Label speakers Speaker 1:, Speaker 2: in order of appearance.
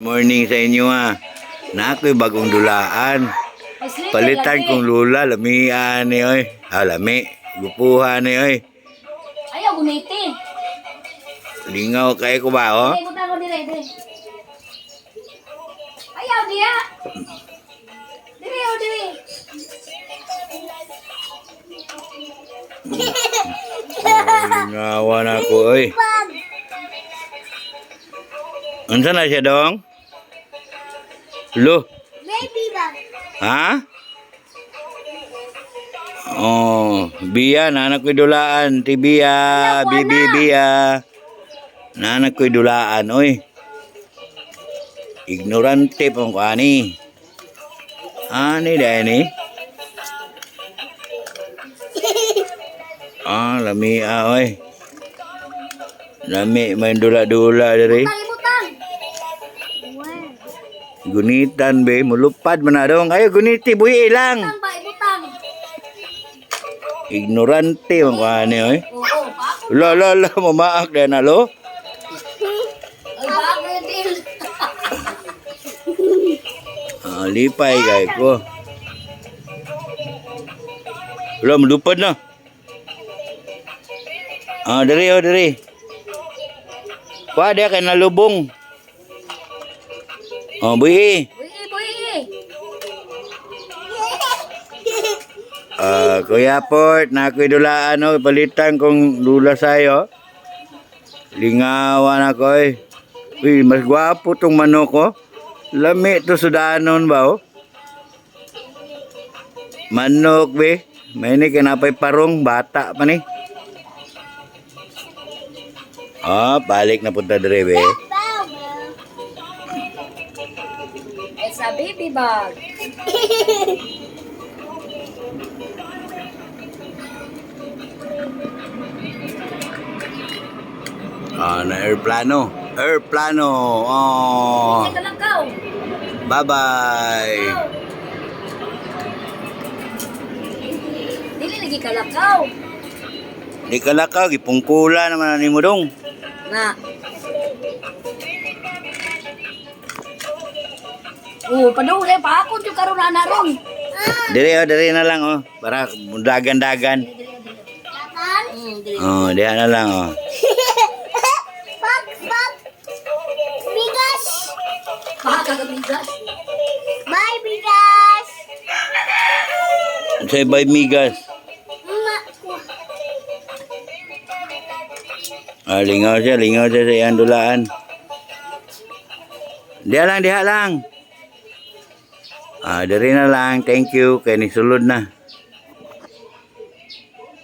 Speaker 1: Morning sa inyo na ako'y bagong dulaan. Palitan kong lula, lamian ni oy. Lami, gupuhan ni oy.
Speaker 2: Ayaw, gunitin.
Speaker 1: Lingaw kay ko ba oh?
Speaker 2: Ayaw dia. Dili, oh dili.
Speaker 1: Lingawan ako oy. Unsa na siya dong? Lo.
Speaker 2: Baby bag.
Speaker 1: Ha? Oh, biya na anak ko'y dulaan, ti biya, bibi biya. Na anak ko'y dulaan, oy. Ignorante pong ani. Ani dahil ni. Lami oy. Lami main dula-dula dari.
Speaker 2: Talibutan.
Speaker 1: Gunitan be, mulupad man na dong. Ayo guniti buhi lang.
Speaker 2: Tang ba ibutang.
Speaker 1: Ignorante man ko ani oy.
Speaker 2: Oo, pa.
Speaker 1: Lo, mamaak din na lo.
Speaker 2: Ay, bagay din.
Speaker 1: Lipay kay ko. Lo, mulupad na. Dari. Kuha dia kay nalubong. Buhi.
Speaker 2: Buhi.
Speaker 1: Kuya Port, na ako'y dulaan o, palitan kong lula sa'yo. Lingawan ako eh. Uy, mas gwapo tong manok ko. Lami to sudanon ba o? Manok be. May ni kinapay parong, bata pa ni. Balik na punta dire be.
Speaker 2: It's a baby bag.
Speaker 1: Na airplano.
Speaker 2: Teka lang ka.
Speaker 1: Bye-bye.
Speaker 2: Dili lagi kalakaw.
Speaker 1: Di ka lakaw, gipungkula naman ni mo dong.
Speaker 2: Na. Padulay pa ako yung karon na ron.
Speaker 1: Diri na lang oh. Para dagan-dagan. Diha na lang oh.
Speaker 2: Bag. Bigas. Bigas. Bye, bigas.
Speaker 1: Say bye migas. Lingaw siya sa iyang dulaan. Diha lang. Dari na lang. Thank you. Kaya ni sulod na.